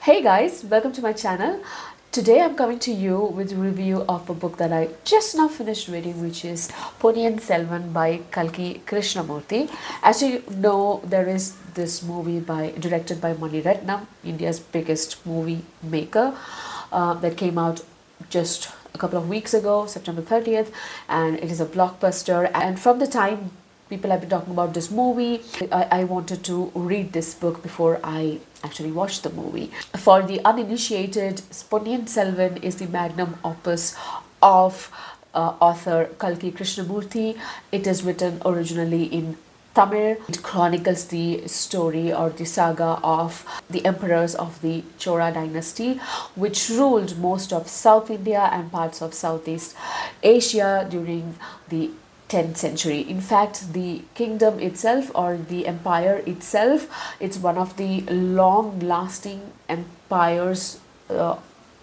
Hey guys, welcome to my channel. Today I'm coming to you with a review of a book that I just now finished reading, which is Ponniyin Selvan by Kalki Krishnamurthy. As you know, there is this movie directed by Vanakkam, India's biggest movie maker, that came out just a couple of weeks ago, September 30th, and it is a blockbuster. And from the time people have been talking about this movie, I wanted to read this book before I actually watched the movie. For the uninitiated, Ponniyin Selvan is the magnum opus of author Kalki Krishnamurthy. It is written originally in Tamil. It chronicles the story or the saga of the emperors of the Chola dynasty, which ruled most of South India and parts of Southeast Asia during the 10th century. In fact, the kingdom itself or the empire itself, it's one of the long-lasting empires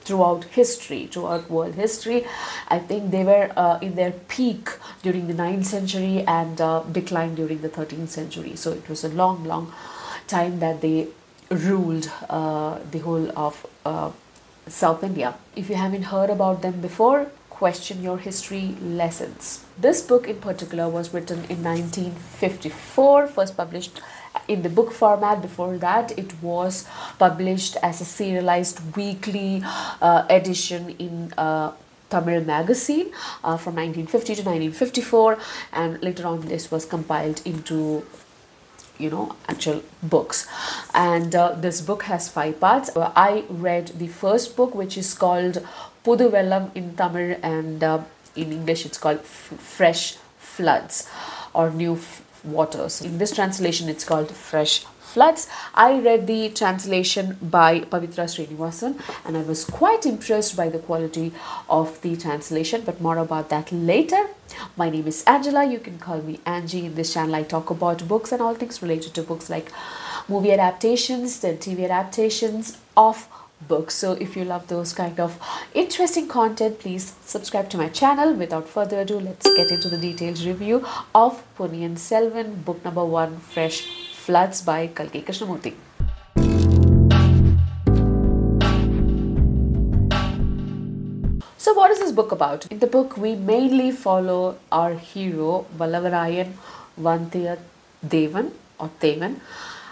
throughout history, throughout world history. I think they were in their peak during the 9th century and declined during the 13th century. So it was a long time that they ruled the whole of South India. If you haven't heard about them before, question your history lessons. This book in particular was written in 1954, first published in the book format. Before that, it was published as a serialized weekly edition in Tamil magazine from 1950 to 1954, and later on this was compiled into actual books. And this book has 5 parts. I read the first book, which is called Pudu Vellam in Tamil, and in English it's called Fresh Floods or New Waters. In this translation it's called Fresh Floods. I read the translation by Pavitra Srinivasan and I was quite impressed by the quality of the translation, but more about that later. My name is Angela. You can call me Angie. In this channel I talk about books and all things related to books, like movie adaptations, then TV adaptations of books. So if you love those kind of interesting content, please subscribe to my channel. Without further ado, let's get into the detailed review of Ponniyin Selvan, book number 1, Fresh Floods by Kalki Krishnamurthy. So what is this book about? In the book, we mainly follow our hero Vallavarayan Vandiyathevan or Thevan.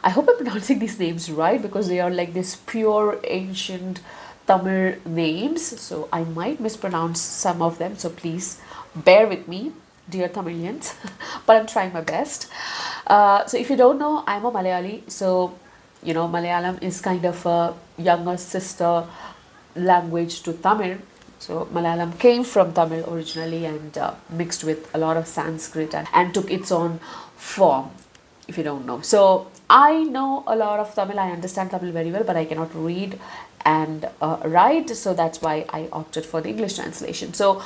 I hope I'm pronouncing these names right because they are like this pure ancient Tamil names. So I might mispronounce some of them. So please bear with me, dear Tamilians. But I'm trying my best. So if you don't know, I'm a Malayali. So, Malayalam is kind of a younger sister language to Tamil. So Malayalam came from Tamil originally and mixed with a lot of Sanskrit and took its own form, if you don't know. So I know a lot of Tamil. I understand Tamil very well, but I cannot read and write. So that's why I opted for the English translation. So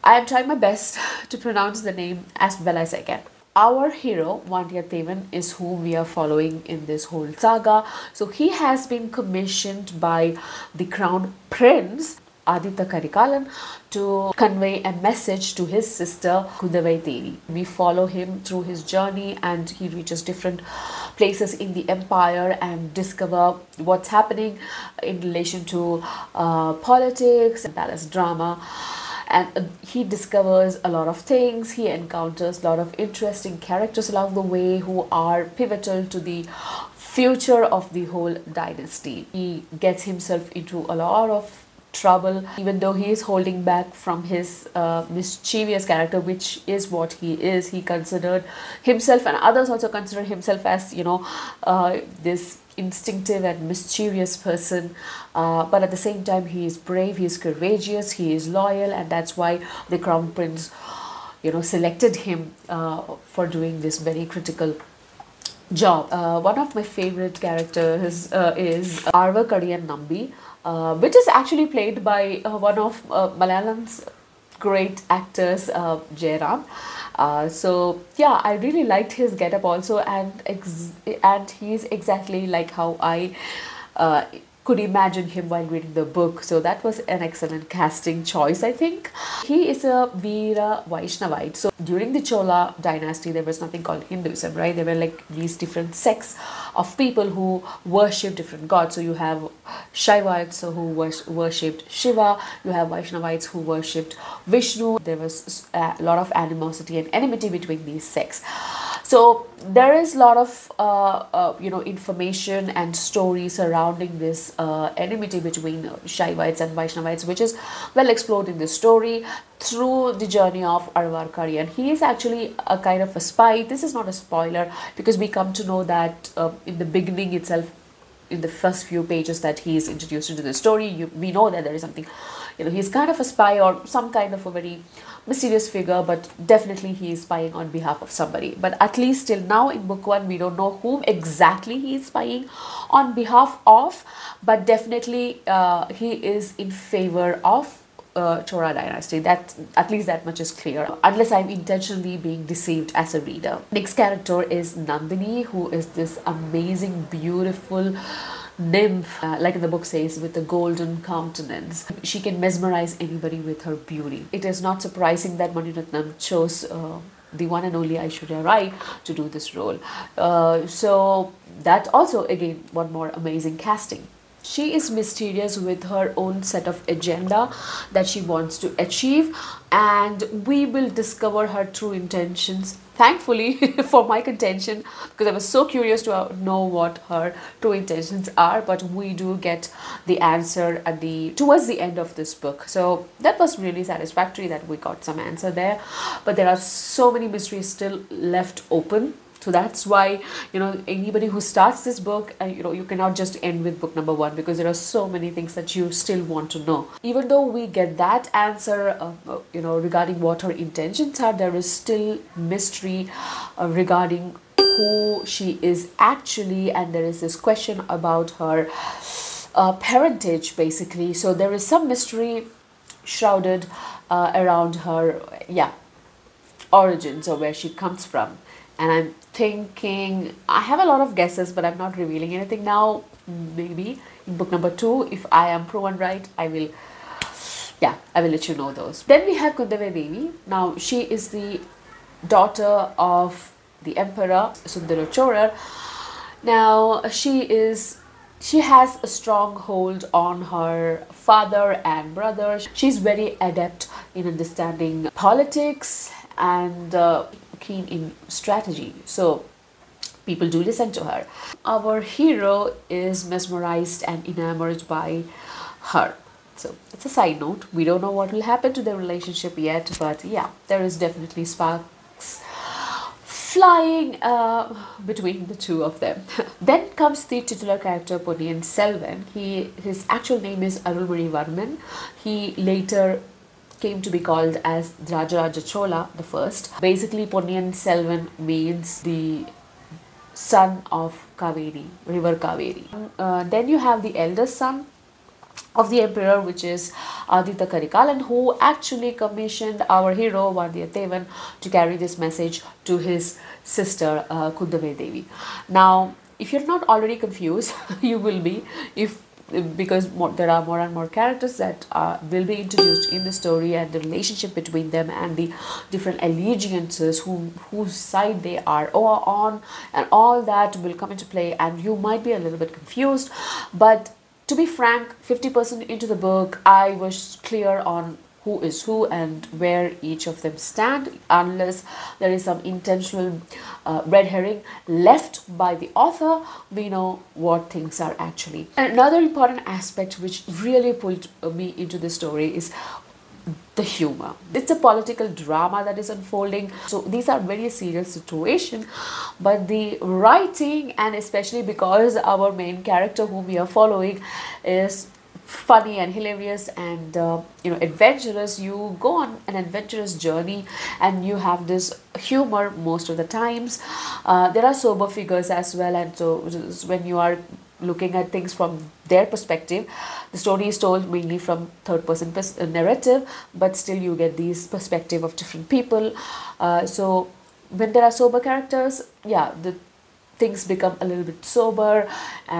I am trying my best to pronounce the name as well as I can. Our hero, Vandiyathevan, is whom we are following in this whole saga. So he has been commissioned by the crown prince, Aditya Karikalan, to convey a message to his sister Kudavai Devi. We follow him through his journey and he reaches different places in the empire and discover what's happening in relation to politics and palace drama. And he discovers a lot of things. He encounters a lot of interesting characters along the way who are pivotal to the future of the whole dynasty. He gets himself into a lot of trouble, even though he is holding back from his mischievous character, which is what he is. He considered himself, and others also consider himself as this instinctive and mischievous person, but at the same time he is brave, he is courageous, he is loyal, and that's why the crown prince selected him for doing this very critical job. One of my favorite characters is Arva Kadiyan Nambi, which is actually played by one of Malayalam's great actors, Jairam. So yeah, I really liked his getup also, and he's exactly like how I could imagine him while reading the book. So that was an excellent casting choice, I think. He is a Veera Vaishnavite. So during the Chola dynasty, there was nothing called Hinduism, right? There were like these different sects of people who worship different gods. So you have Shaivites who worshipped Shiva, you have Vaishnavites who worshipped Vishnu. There was a lot of animosity and enmity between these sects. So there is a lot of information and story surrounding this enmity between Shaivites and Vaishnavites, which is well explored in this story through the journey of Arvarkari. And he is actually a kind of a spy. This is not a spoiler because we come to know that in the beginning itself, in the first few pages that he is introduced into the story, we know that there is something, he's kind of a spy or some kind of a very mysterious figure, but definitely he is spying on behalf of somebody. But at least till now in book 1, we don't know whom exactly he is spying on behalf of, but definitely he is in favor of Chola dynasty. That, at least that much is clear, unless I'm intentionally being deceived as a reader. Next character is Nandini, who is this amazing, beautiful nymph, like in the book says, with a golden countenance. She can mesmerize anybody with her beauty. It is not surprising that Mani Ratnam chose the one and only Aishwarya Rai to do this role. So that also, again, one more amazing casting. She is mysterious with her own set of agenda that she wants to achieve, and we will discover her true intentions, thankfully, for my contention, because I was so curious to know what her true intentions are. But we do get the answer at towards the end of this book. So that was really satisfactory that we got some answer there. But there are so many mysteries still left open. So that's why, anybody who starts this book, you cannot just end with book number 1, because there are so many things that you still want to know. Even though we get that answer, regarding what her intentions are, there is still mystery regarding who she is actually, and there is this question about her parentage, basically. So there is some mystery shrouded around her, origins, or where she comes from. And I'm thinking, I have a lot of guesses, but I'm not revealing anything now. Maybe in book number 2, if I am proven right, I will let you know those. Then we have Kundave Devi. Now, she is the daughter of the Emperor Sundara Chorar. Now, she has a strong hold on her father and brother. She's very adept in understanding politics and keen in strategy. So people do listen to her. Our hero is mesmerized and enamored by her. So it's a side note. We don't know what will happen to their relationship yet, but yeah, there is definitely sparks flying between the two of them. Then comes the titular character Ponniyin Selvan. His actual name is Arulmozhi Varman. He later came to be called as Rajaraja Chola the First. Basically, Ponniyin Selvan means the son of Kaveri, river Kaveri. Then you have the eldest son of the emperor, which is Aditya Karikalan, who actually commissioned our hero Vandiyathevan to carry this message to his sister Kundave Devi. Now, if you're not already confused, you will be, because there are more and more characters that will be introduced in the story, and the relationship between them and the different allegiances, whose side they are on, and all that will come into play, and you might be a little bit confused. But to be frank, 50% into the book, I was clear on who is who and where each of them stand, unless there is some intentional red herring left by the author. We know what things are actually. And another important aspect which really pulled me into the story is the humor. It's a political drama that is unfolding, so these are very serious situations, but the writing, and especially because our main character whom we are following is funny and hilarious and adventurous, you go on an adventurous journey and you have this humor most of the times. There are sober figures as well, and so when you are looking at things from their perspective, the story is told mainly from third person narrative, but still you get these perspective of different people. So when there are sober characters, the things become a little bit sober,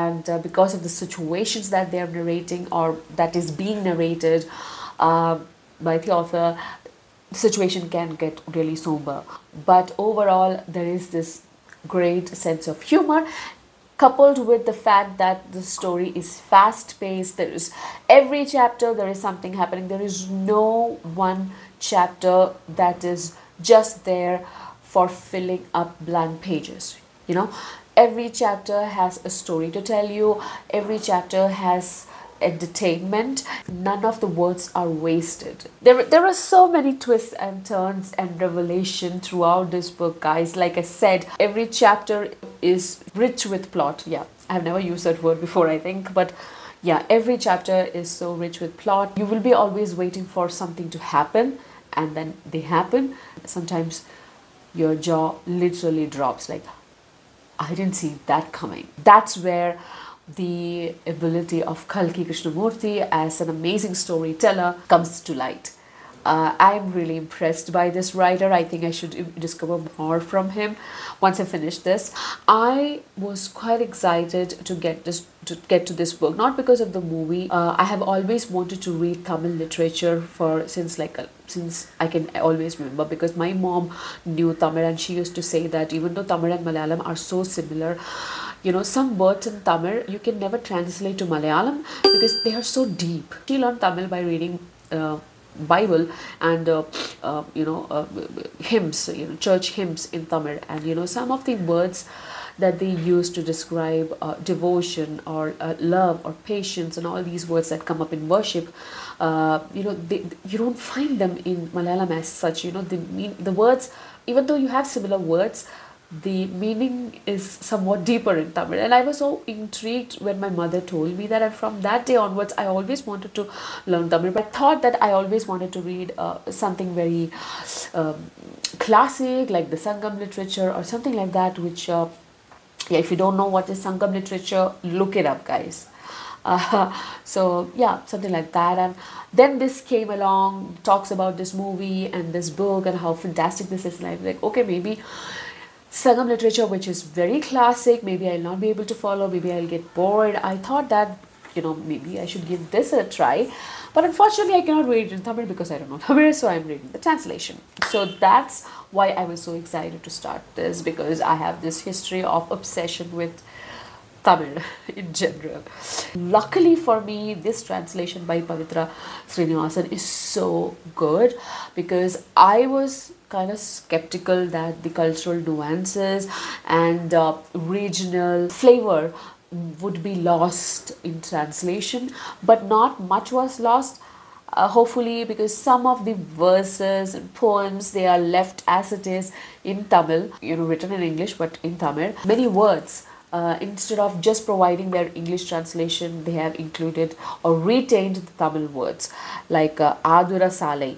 and because of the situations that they are narrating or that is being narrated by the author, the situation can get really somber. But overall, there is this great sense of humor, coupled with the fact that the story is fast paced. There is every chapter there is something happening. There is no one chapter that is just there for filling up blank pages. You know, every chapter has a story to tell you, every chapter has entertainment. None of the words are wasted. There are so many twists and turns and revelation throughout this book, guys. Like I said, every chapter is rich with plot. Yeah, I've never used that word before, I think, but yeah, every chapter is so rich with plot. You will be always waiting for something to happen, and then they happen. Sometimes your jaw literally drops, like, I didn't see that coming. That's where the ability of Kalki Krishnamurthy as an amazing storyteller comes to light. I'm really impressed by this writer. I think I should discover more from him once I finish this. I was quite excited to get to this book, not because of the movie. I have always wanted to read Tamil literature since I can always remember, because my mom knew Tamil and she used to say that even though Tamil and Malayalam are so similar, you know, some words in Tamil you can never translate to Malayalam because they are so deep. She learned Tamil by reading Bible and hymns, church hymns in Tamil, and some of the words that they use to describe devotion or love or patience and all these words that come up in worship, you don't find them in Malayalam as such. The words, even though you have similar words, the meaning is somewhat deeper in Tamil. And I was so intrigued when my mother told me that, and from that day onwards I always wanted to learn Tamil. But I thought that I always wanted to read something very classic, like the Sangam literature or something like that, which if you don't know what is Sangam literature, look it up, guys. So yeah, something like that. And then this came along, talks about this movie and this book and how fantastic this is. And I'm like, okay, maybe Sangam literature, which is very classic, maybe I'll not be able to follow, maybe I'll get bored. I thought that, maybe I should give this a try. But unfortunately, I cannot read it in Tamil because I don't know Tamil, so I'm reading the translation. So that's why I was so excited to start this, because I have this history of obsession with Tamil in general. Luckily for me, this translation by Pavitra Srinivasan is so good, because I was kind of skeptical that the cultural nuances and regional flavor would be lost in translation, but not much was lost. Hopefully, because some of the verses and poems, they are left as it is in Tamil, written in English but in Tamil. Many words, instead of just providing their English translation, they have included or retained the Tamil words, like Adura Salai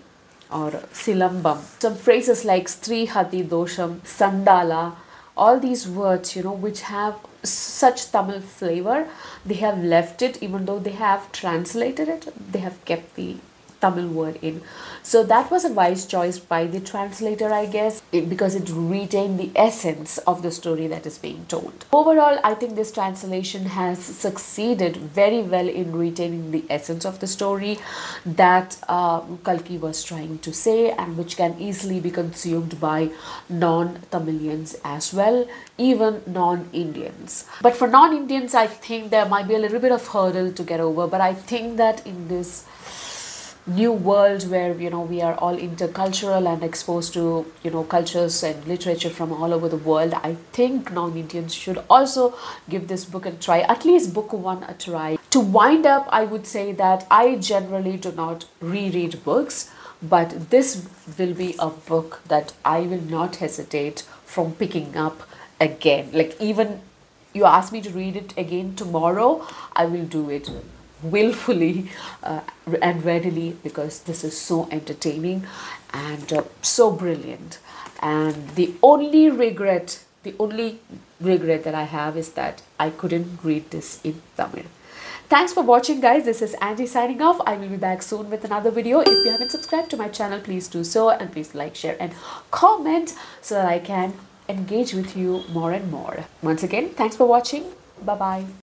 or Silambam. Some phrases like Stri Hati Dosham, Sandala, all these words, which have such Tamil flavor, they have left it. Even though they have translated it, they have kept the Tamil word in. So that was a wise choice by the translator, I guess, because it retained the essence of the story that is being told. Overall, I think this translation has succeeded very well in retaining the essence of the story that Kalki was trying to say, and which can easily be consumed by non-Tamilians as well, even non-Indians. But for non-Indians, I think there might be a little bit of hurdle to get over. But I think that in this new world where we are all intercultural and exposed to cultures and literature from all over the world, I think non-Indians should also give this book a try, at least book one a try. To wind up, I would say that I generally do not reread books, but this will be a book that I will not hesitate from picking up again. Like, even you ask me to read it again tomorrow, I will do it willfully and readily, because this is so entertaining and so brilliant. And the only regret that I have is that I couldn't read this in Tamil. Thanks for watching, guys. This is Angie signing off. I will be back soon with another video. If you haven't subscribed to my channel, please do so, and please like, share and comment so that I can engage with you more and more. Once again, thanks for watching. Bye bye.